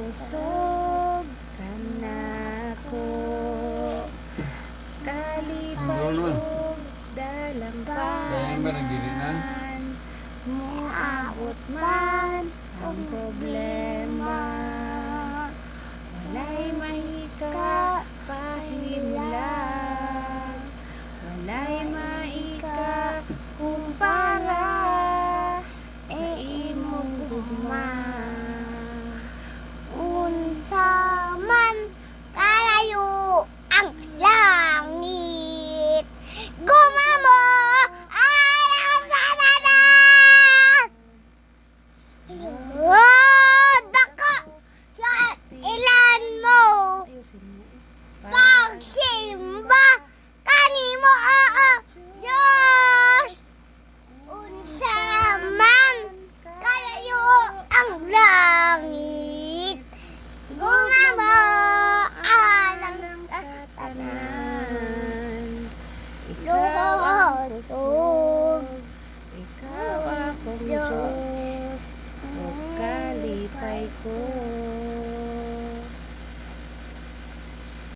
kusog ka na ko, kalipay ug dalang panan, muabot man ang problema, walay mahika pahimlang, walay maika kumpara sa imong gugma. Unsa man kalayo ang langit, gumamo alang sa tanan. Dako sa ilan mo pagsimba kanimo, Diyos. Unsa man kalayo ang langit, gumamo alang sa tanan. Ikaw ang kusog, ikaw akong Diyos, o kalipay ko.